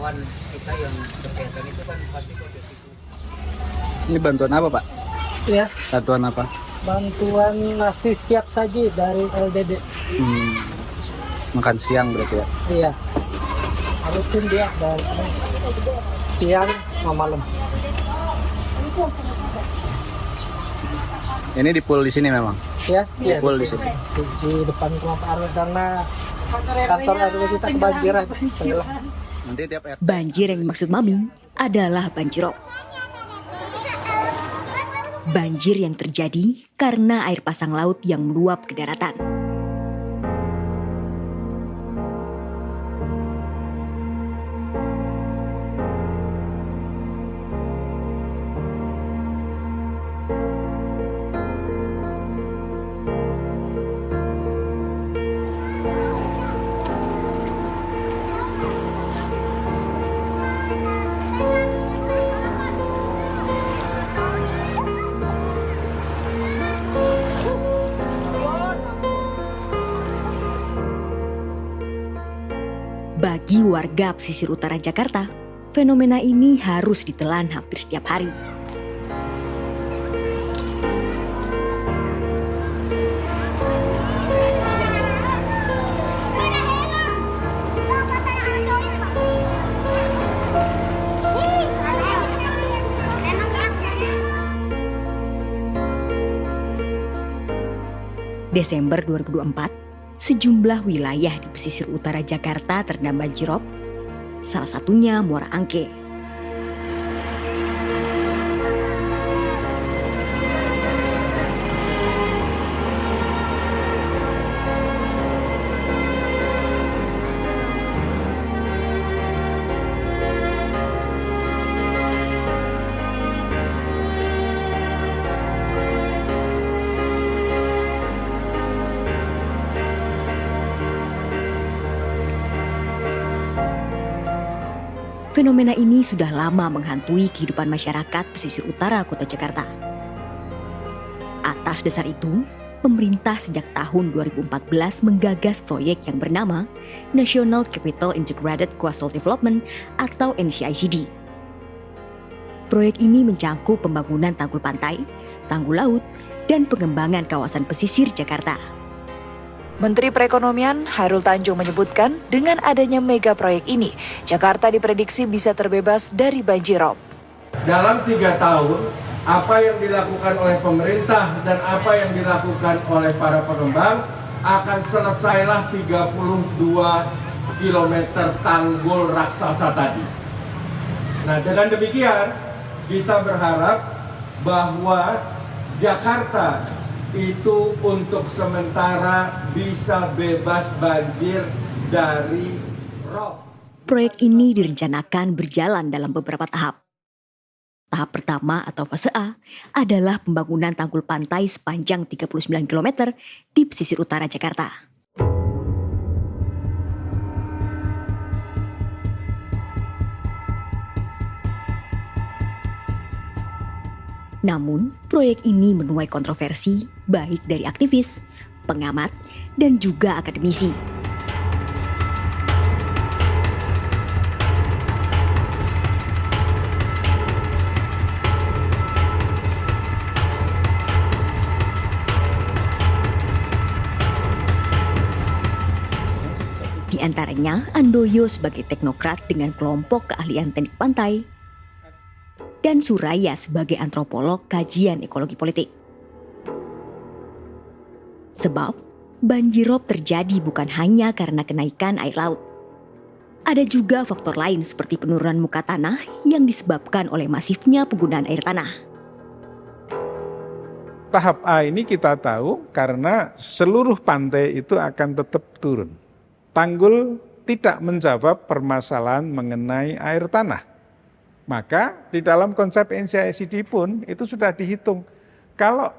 kawan kita yang kesehatan itu kan pasti kondisi. Ini bantuan apa Pak? Ya, Bantuan apa? bantuan nasi siap saji dari LDD. Makan siang berarti ya? Iya. Rutin dia dari siang sama malam. Ini di pool di sini memang? Ya, iya. Pool di sini? Di depan rumah Pak RW karena kantor RW kita kebanjiran. Tenggelam. Nanti tiap RT. Banjir yang dimaksud Mami adalah banjirop. Banjir yang terjadi karena air pasang laut yang meluap ke daratan. Bagi warga pesisir utara Jakarta, fenomena ini harus ditelan hampir setiap hari. Desember 2024, sejumlah wilayah di pesisir utara Jakarta terendam banjirop, salah satunya Muara Angke. Fenomena ini sudah lama menghantui kehidupan masyarakat pesisir utara kota Jakarta. Atas dasar itu, pemerintah sejak tahun 2014 menggagas proyek yang bernama National Capital Integrated Coastal Development atau NCICD. Proyek ini mencangkup pembangunan tanggul pantai, tanggul laut, dan pengembangan kawasan pesisir Jakarta. Menteri Perekonomian Hairul Tanjung menyebutkan dengan adanya mega proyek ini, Jakarta diprediksi bisa terbebas dari banjirop. Dalam 3 tahun, apa yang dilakukan oleh pemerintah dan apa yang dilakukan oleh para pengembang akan selesailah 32 km tanggul raksasa tadi. Nah, dengan demikian kita berharap bahwa Jakarta itu untuk sementara bisa bebas banjir dari rob. Proyek ini direncanakan berjalan dalam beberapa tahap. Tahap pertama atau fase A adalah pembangunan tanggul pantai sepanjang 39 km di pesisir utara Jakarta. Namun, proyek ini menuai kontroversi baik dari aktivis, pengamat, dan juga akademisi. Di antaranya Andoyo sebagai teknokrat dengan kelompok keahlian teknik pantai, dan Suraya sebagai antropolog kajian ekologi politik. Sebab, banjirop terjadi bukan hanya karena kenaikan air laut. Ada juga faktor lain seperti penurunan muka tanah yang disebabkan oleh masifnya penggunaan air tanah. Tahap A ini kita tahu karena seluruh pantai itu akan tetap turun. Tanggul tidak menjawab permasalahan mengenai air tanah. Maka di dalam konsep NCICD pun itu sudah dihitung. Kalau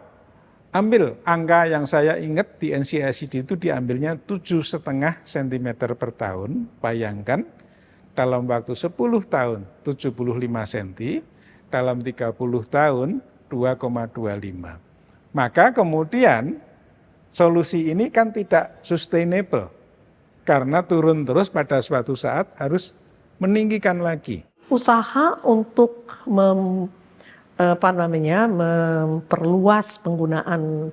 ambil angka yang saya ingat di NCICD itu diambilnya 7,5 cm per tahun. Bayangkan dalam waktu 10 tahun 75 cm, dalam 30 tahun 2,25. Maka kemudian solusi ini kan tidak sustainable. Karena turun terus pada suatu saat harus meninggikan lagi. Usaha untuk memperluas penggunaan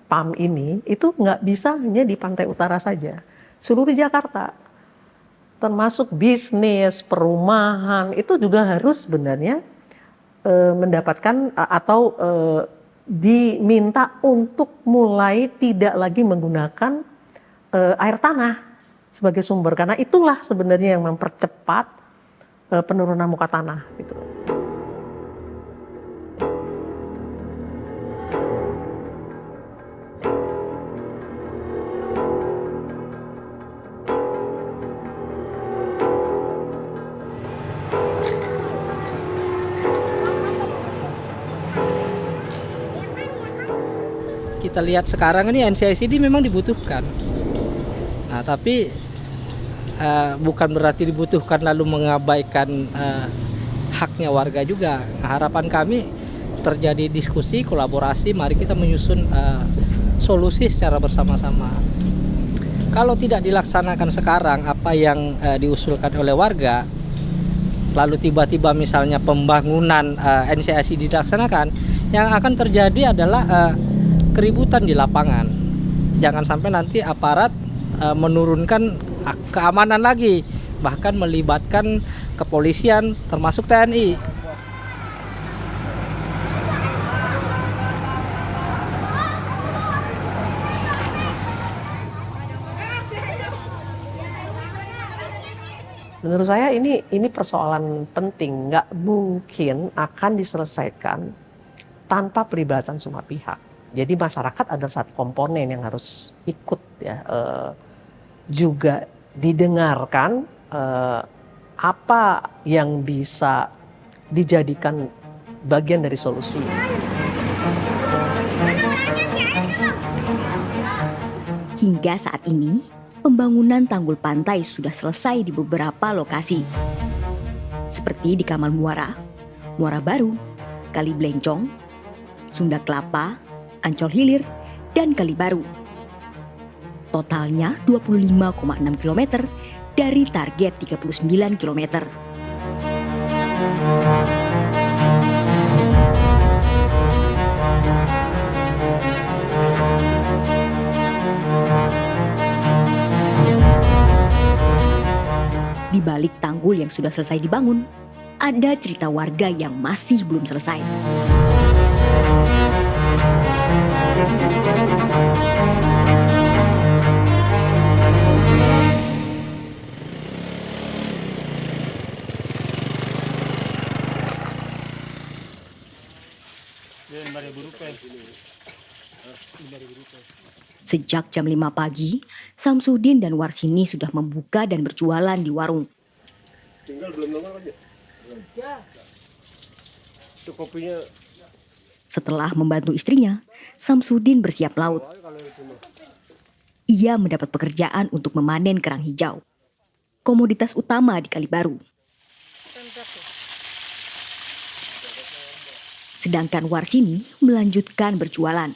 PAM ini itu nggak bisa hanya di pantai utara saja, seluruh Jakarta, termasuk bisnis, perumahan itu juga harus sebenarnya mendapatkan atau diminta untuk mulai tidak lagi menggunakan air tanah sebagai sumber, karena itulah sebenarnya yang mempercepat penurunan muka tanah gitu. Kita lihat sekarang ini NCICD memang dibutuhkan. Nah, tapi bukan berarti dibutuhkan lalu mengabaikan haknya warga juga. Harapan kami terjadi diskusi, kolaborasi, mari kita menyusun solusi secara bersama-sama. Kalau tidak dilaksanakan sekarang apa yang diusulkan oleh warga, lalu tiba-tiba misalnya pembangunan NCICD dilaksanakan, yang akan terjadi adalah keributan di lapangan. Jangan sampai nanti aparat menurunkan keamanan lagi, bahkan melibatkan kepolisian termasuk TNI. Menurut saya ini persoalan penting, nggak mungkin akan diselesaikan tanpa pelibatan semua pihak. Jadi masyarakat ada satu komponen yang harus ikut ya, juga didengarkan apa yang bisa dijadikan bagian dari solusi. Hingga saat ini, pembangunan tanggul pantai sudah selesai di beberapa lokasi. Seperti di Kamal Muara, Muara Baru, Kali Blencong, Sunda Kelapa, Ancol Hilir, dan Kali Baru. Totalnya 25,6 km dari target 39 km. Di balik tanggul yang sudah selesai dibangun, ada cerita warga yang masih belum selesai. Sejak jam 5 pagi, Samsudin dan Warsini sudah membuka dan berjualan di warung. Setelah membantu istrinya, Samsudin bersiap melaut. Ia mendapat pekerjaan untuk memanen kerang hijau, komoditas utama di Kali Baru. Sedangkan Warsini melanjutkan berjualan.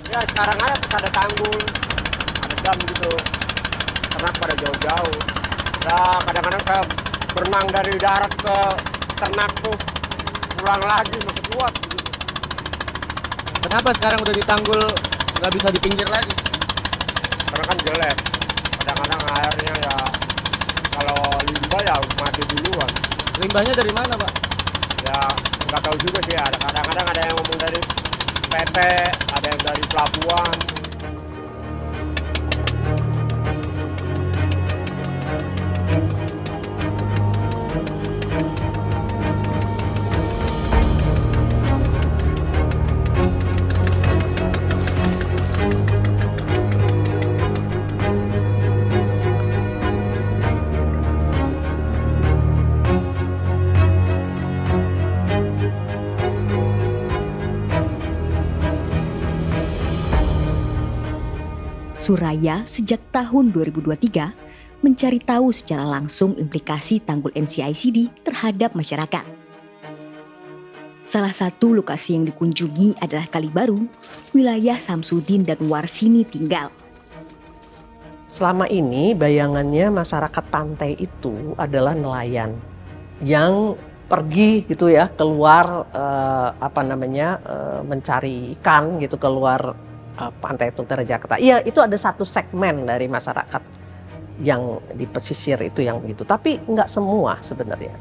Ya sekarang ada tanggul, ada dam gitu, ternak pada jauh-jauh. Ya kadang-kadang saya berenang dari darat ke ternak tuh, pulang lagi masih kuat. Gitu. Kenapa sekarang udah di tanggul nggak bisa di pinggir lagi? Karena kan jelek, kadang-kadang airnya ya kalau limbah ya mati duluan. Limbahnya dari mana, Pak? Ya nggak tahu juga sih, ada kadang-kadang ada yang ngomong dari PT, ada yang dari pelabuhan. Suraya sejak tahun 2023 mencari tahu secara langsung implikasi tanggul NCICD terhadap masyarakat. Salah satu lokasi yang dikunjungi adalah Kalibaru, wilayah Samsudin dan Warsini tinggal. Selama ini bayangannya masyarakat pantai itu adalah nelayan yang pergi gitu ya, keluar mencari ikan gitu, keluar pantai utara Jakarta. Iya, itu ada satu segmen dari masyarakat yang di pesisir itu yang begitu. Tapi nggak semua sebenarnya.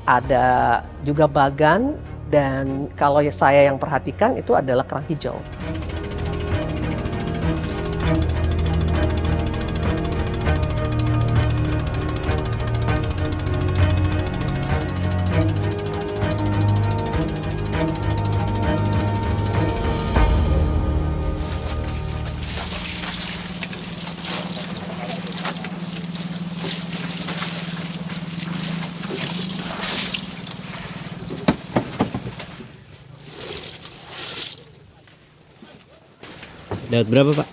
Ada juga Bagan, dan kalau saya yang perhatikan itu adalah kerang hijau. Dapat berapa, Pak?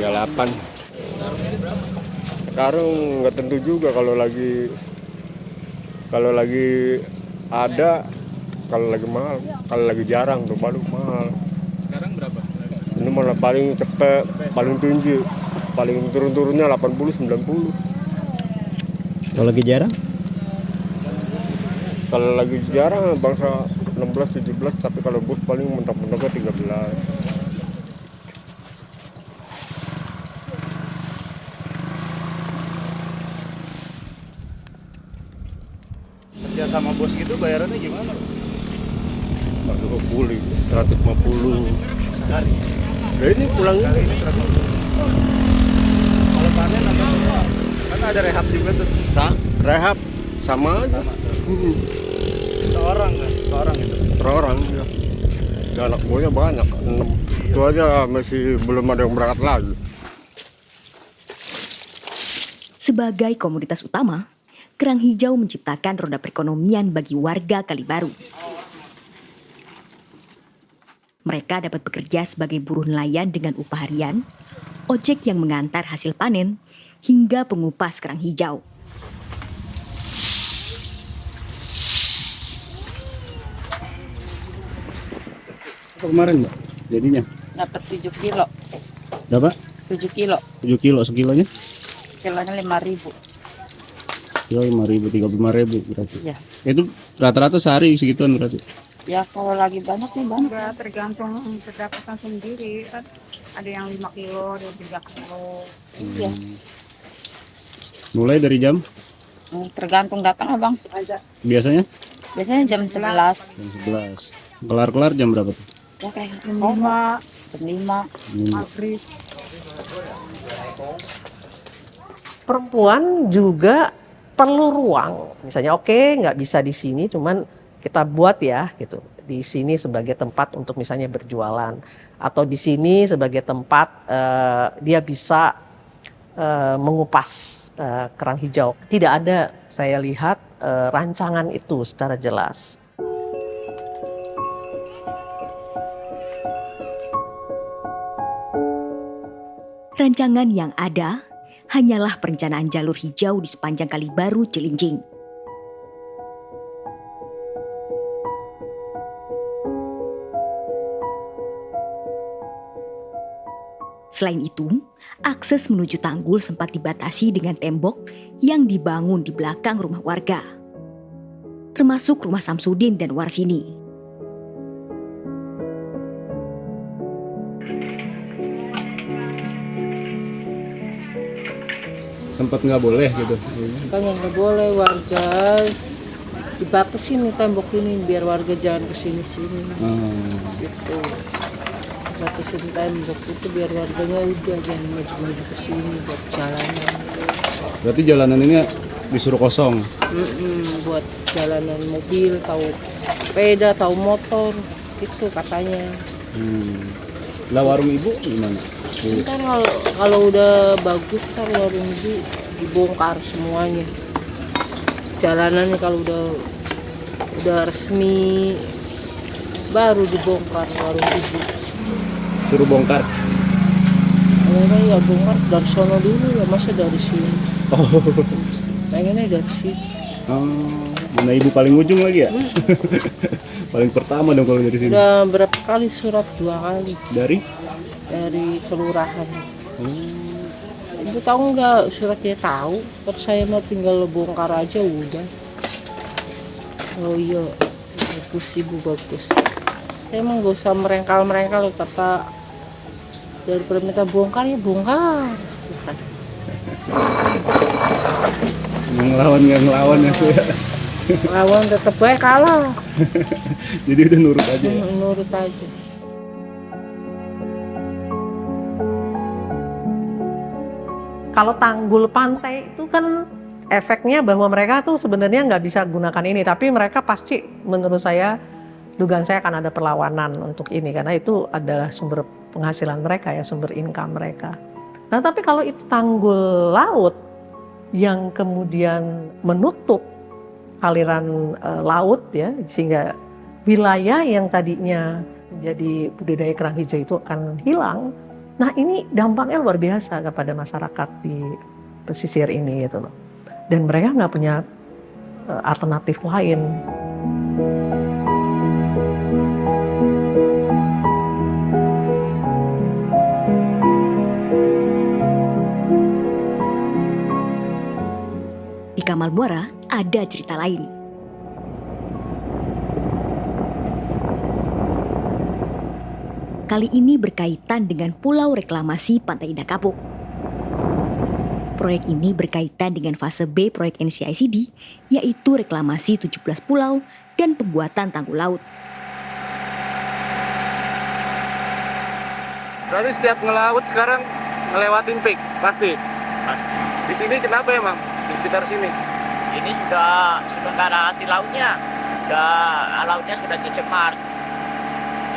38. Sekarang nggak tentu juga kalau lagi ada, kalau lagi mahal, kalau lagi jarang tuh baru mahal. Sekarang berapa? Ini malah paling cepet, paling tinggi, paling turun-turunnya 80-90. Kalau lagi jarang? Kalau lagi jarang bangsa 16-17, tapi kalau bus paling mentok-mentoknya 13. Kerja sama bos gitu bayarannya gimana? Masuk ke pulih 150 Sehari. Nah ini pulang ini. Kalau panen apa? Kan ada rehab juga tuh. Rehab sama aja. Seorang kan? Seorang itu. Per ya. Dan anak buahnya banyak, 6. Itu aja masih belum ada yang berangkat lagi. Sebagai komoditas utama, kerang hijau menciptakan roda perekonomian bagi warga Kalibaru. Mereka dapat bekerja sebagai buruh nelayan dengan upah harian, ojek yang mengantar hasil panen, hingga pengupas kerang hijau. Kemarin Mbak, jadinya? Dapat 7 kilo. Berapa? 7 kilo. 7 kilo, sekilonya? Sekilonya 5.000. Kilo 5.000, 35.000 berarti. Ya. Itu rata-rata sehari segituan berarti? Ya kalau lagi banyak nih banyak. Ya tergantung pendapatan sendiri. Ada yang 5 kilo, ada yang 3 kilo. Iya. Mulai dari jam? Tergantung datang abang. Biasanya? Biasanya jam 11. Jam 11. Kelar-kelar jam berapa tuh? Ya kayak soma, jam 5. Maghrib. Perempuan juga perlu ruang. Misalnya nggak bisa di sini, cuman kita buat ya gitu. Di sini sebagai tempat untuk misalnya berjualan. Atau di sini sebagai tempat dia bisa mengupas kerang hijau. Tidak ada saya lihat rancangan itu secara jelas. Rancangan yang ada hanyalah perencanaan jalur hijau di sepanjang Kalibaru Cilincing. Selain itu, akses menuju tanggul sempat dibatasi dengan tembok yang dibangun di belakang rumah warga, termasuk rumah Samsudin dan Warsini. Sempat nggak boleh gitu? Kan nggak boleh, warga dibatasin nih tembok ini biar warga jangan kesini-sini. Gitu. Batasin tembok itu biar warganya udah jangan maju-maju kesini buat jalanan. Berarti jalanan ini disuruh kosong? Buat jalanan mobil, tahu sepeda, tahu motor, gitu katanya. Lah warung ibu gimana? Ntar kalau udah bagus ntar warung ibu dibongkar semuanya. Jalanannya kalau udah resmi baru dibongkar warung ibu. Suruh bongkar? Ya bongkar dari sono dulu ya, masa dari sini. Oh. Pengennya dari situ. Mana ibu paling ujung lagi ya? Paling pertama dong kalau dari sini. Udah berapa kali surat, 2 kali. Dari kelurahan. Ibu tahu nggak suratnya? Tahu. Terus saya mau tinggal bongkar aja udah. Oh iya, bagus ibu, bagus. Saya emang gak usah merengkal kata daripada minta bongkar ya bongkar. nggak ngelawan ya tuh ya. Lawan tetep baik kalah. Jadi udah nurut aja ya? Nurut aja. Kalau tanggul pantai itu kan efeknya bahwa mereka tuh sebenarnya nggak bisa gunakan ini, tapi mereka pasti, menurut saya, dugaan saya akan ada perlawanan untuk ini karena itu adalah sumber penghasilan mereka ya, sumber income mereka. Nah tapi kalau itu tanggul laut yang kemudian menutup aliran laut ya, sehingga wilayah yang tadinya menjadi budidaya kerang hijau itu akan hilang. Nah ini dampaknya luar biasa kepada masyarakat di pesisir ini gitu loh. Dan mereka nggak punya alternatif lain. Di Kamal Muara ada cerita lain. Kali ini berkaitan dengan Pulau Reklamasi Pantai Indah Kapuk. Proyek ini berkaitan dengan fase B proyek NCICD, yaitu reklamasi 17 pulau dan pembuatan tanggul laut. Berarti setiap ngelaut sekarang ngelewatin pik, pasti? Pasti. Di sini kenapa emang? Di sekitar sini? Ini sudah nggak ada hasil lautnya. Lautnya sudah tercemar.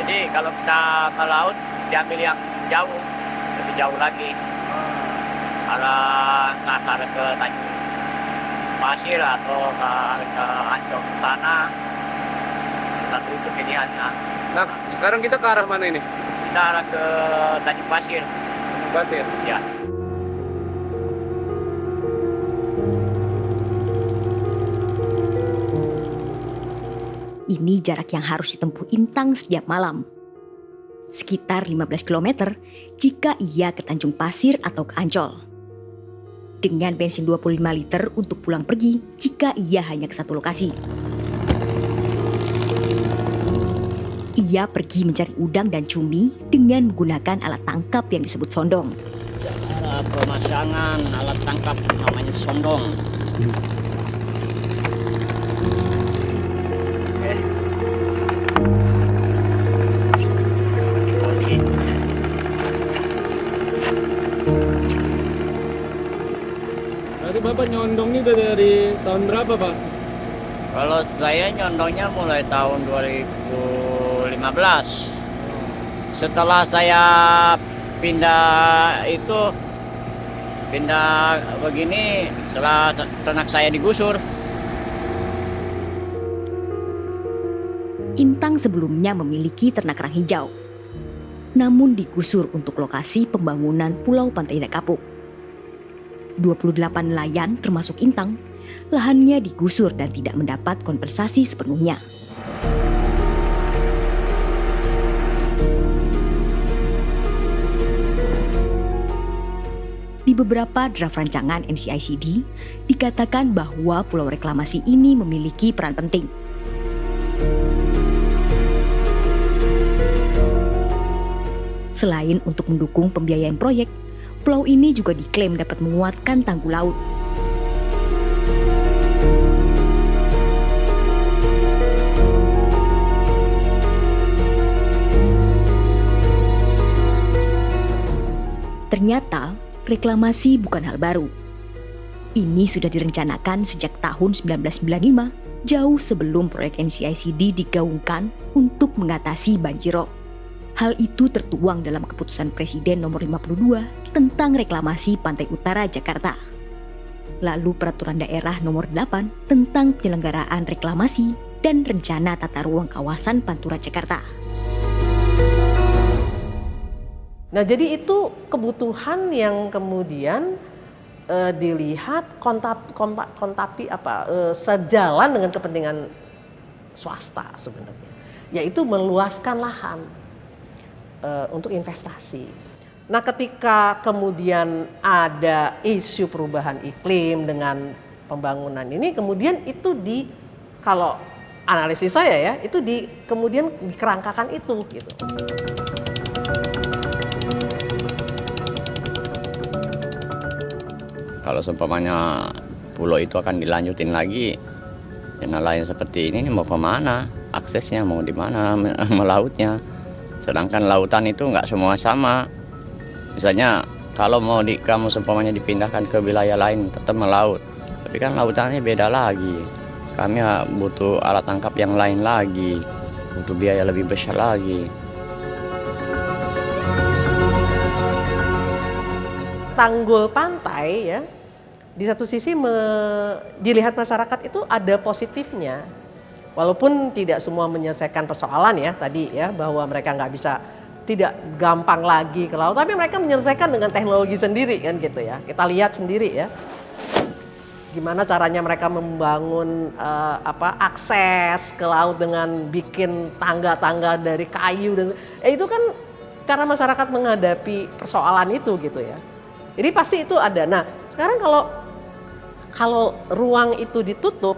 Jadi kalau kita ke laut, mesti ambil yang jauh, lebih jauh lagi. Arah ke Tanjung Pasir atau ke Ancol ke sana. Satu itu pilihannya. Nah, sekarang kita ke arah mana ini? Kita arah ke Tanjung Pasir. Tanjung Pasir? Ya. Ini jarak yang harus ditempuh Intang setiap malam. Sekitar 15 km jika ia ke Tanjung Pasir atau ke Ancol. Dengan bensin 25 liter untuk pulang pergi jika ia hanya ke satu lokasi. Ia pergi mencari udang dan cumi dengan menggunakan alat tangkap yang disebut sondong. Cara pemasangan alat tangkap namanya sondong. Berarti Bapak nyondong ini udah dari tahun berapa, Pak? Kalau saya nyondongnya mulai tahun 2015. Setelah saya pindah begini setelah ternak saya digusur. Intang sebelumnya memiliki ternak kerang hijau, namun digusur untuk lokasi pembangunan Pulau Pantai Indah Kapuk. 28 nelayan termasuk Intang, lahannya digusur dan tidak mendapat kompensasi sepenuhnya. Di beberapa draft rancangan NCICD, dikatakan bahwa pulau reklamasi ini memiliki peran penting. Selain untuk mendukung pembiayaan proyek, pulau ini juga diklaim dapat menguatkan tanggul laut. Ternyata, reklamasi bukan hal baru. Ini sudah direncanakan sejak tahun 1995, jauh sebelum proyek NCICD digaungkan untuk mengatasi banjirop. Hal itu tertuang dalam keputusan Presiden nomor 52 tentang reklamasi Pantai Utara Jakarta. Lalu peraturan daerah nomor 8 tentang penyelenggaraan reklamasi dan rencana tata ruang kawasan Pantura Jakarta. Nah jadi itu kebutuhan yang kemudian dilihat sejalan dengan kepentingan swasta sebenarnya, yaitu meluaskan lahan untuk investasi. Nah, ketika kemudian ada isu perubahan iklim dengan pembangunan ini, kemudian itu kalau analisis saya ya, itu kemudian dikerangkakan itu gitu. Kalau seumpamanya pulau itu akan dilanjutin lagi, yang lain seperti ini mau kemana? Aksesnya mau di mana melautnya? Sedangkan lautan itu nggak semua sama. Misalnya kalau mau kamu seumpamanya dipindahkan ke wilayah lain tetap melaut, tapi kan lautannya beda lagi. Kami butuh alat tangkap yang lain lagi, butuh biaya lebih besar lagi. Tanggul pantai ya, di satu sisi dilihat masyarakat itu ada positifnya, walaupun tidak semua menyelesaikan persoalan ya tadi ya, bahwa mereka nggak bisa, tidak gampang lagi ke laut, tapi mereka menyelesaikan dengan teknologi sendiri kan gitu ya. Kita lihat sendiri ya, gimana caranya mereka membangun akses ke laut dengan bikin tangga-tangga dari kayu dan itu kan cara masyarakat menghadapi persoalan itu gitu ya. Jadi pasti itu ada. Nah, sekarang kalau ruang itu ditutup,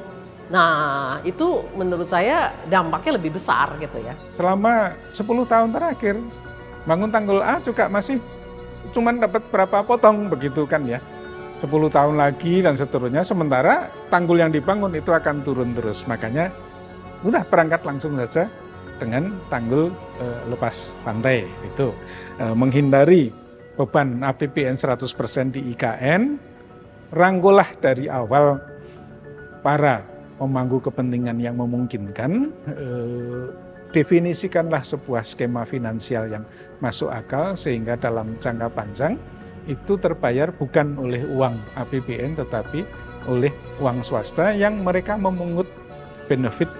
nah itu menurut saya dampaknya lebih besar gitu ya. Selama 10 tahun terakhir, bangun tanggul A juga masih cuman dapat berapa potong begitu kan ya. 10 tahun lagi dan seterusnya, sementara tanggul yang dibangun itu akan turun terus. Makanya udah berangkat langsung saja dengan tanggul lepas pantai itu. Menghindari beban APBN 100% di IKN, rangkulah dari awal para pemangku kepentingan yang memungkinkan, definisikanlah sebuah skema finansial yang masuk akal sehingga dalam jangka panjang itu terbayar bukan oleh uang APBN tetapi oleh uang swasta yang mereka memungut benefit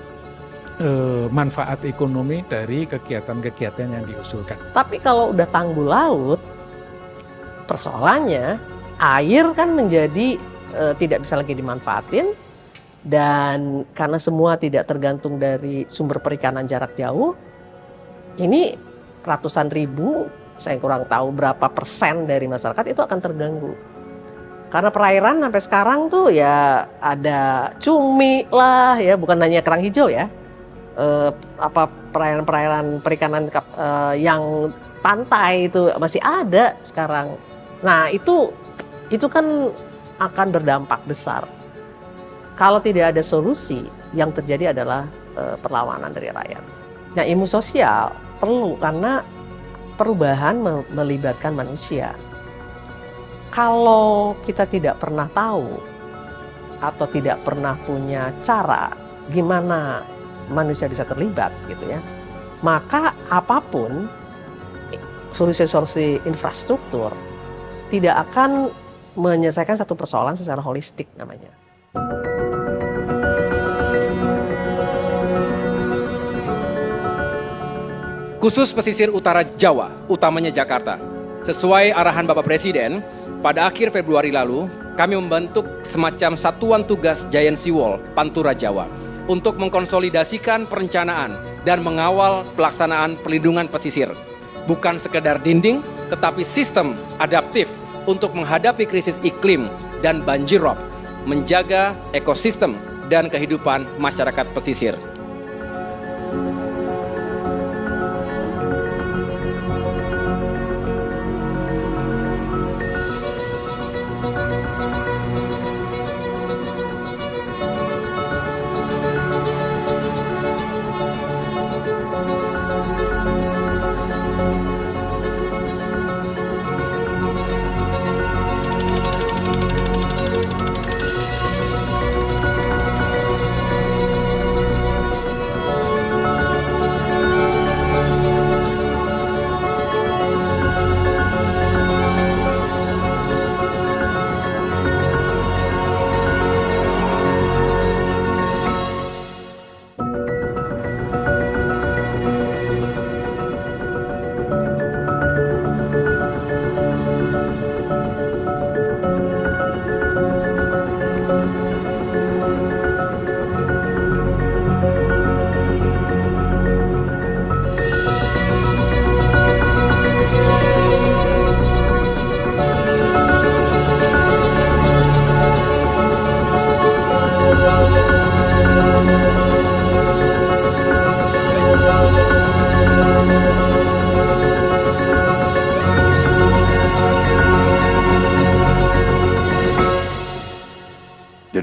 manfaat ekonomi dari kegiatan-kegiatan yang diusulkan. Tapi kalau udah tanggul laut, persoalannya air kan menjadi tidak bisa lagi dimanfaatin, dan karena semua tidak tergantung dari sumber perikanan jarak jauh, ini ratusan ribu, saya kurang tahu berapa persen dari masyarakat itu akan terganggu. Karena perairan sampai sekarang tuh ya ada cumi lah ya, bukan hanya kerang hijau ya, perairan-perairan perikanan yang pantai itu masih ada sekarang. Nah itu kan akan berdampak besar. Kalau tidak ada solusi, yang terjadi adalah perlawanan dari rakyat. Nah, ilmu sosial perlu karena perubahan melibatkan manusia. Kalau kita tidak pernah tahu atau tidak pernah punya cara gimana manusia bisa terlibat gitu ya, maka apapun solusi-solusi infrastruktur tidak akan menyelesaikan satu persoalan secara holistik namanya. Khusus pesisir utara Jawa, utamanya Jakarta. Sesuai arahan Bapak Presiden, pada akhir Februari lalu, kami membentuk semacam satuan tugas Giant Seawall Pantura Jawa untuk mengkonsolidasikan perencanaan dan mengawal pelaksanaan perlindungan pesisir. Bukan sekedar dinding, tetapi sistem adaptif untuk menghadapi krisis iklim dan banjir rob, menjaga ekosistem dan kehidupan masyarakat pesisir.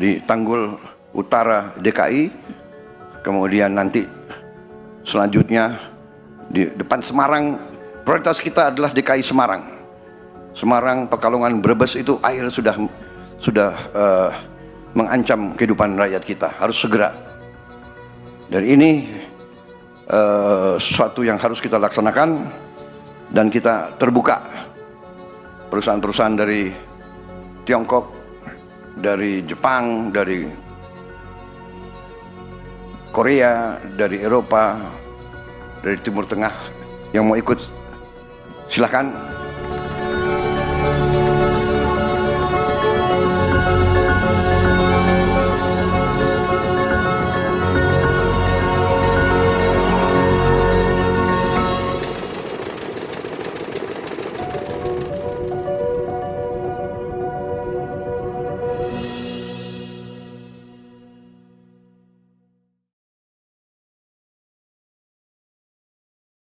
Jadi Tanggul Utara DKI, kemudian nanti selanjutnya di depan Semarang, prioritas kita adalah DKI Semarang. Semarang, Pekalongan, Brebes itu air sudah mengancam kehidupan rakyat kita, harus segera. Dan ini sesuatu yang harus kita laksanakan, dan kita terbuka. Perusahaan-perusahaan dari Tiongkok, dari Jepang, dari Korea, dari Eropa, dari Timur Tengah yang mau ikut, silakan.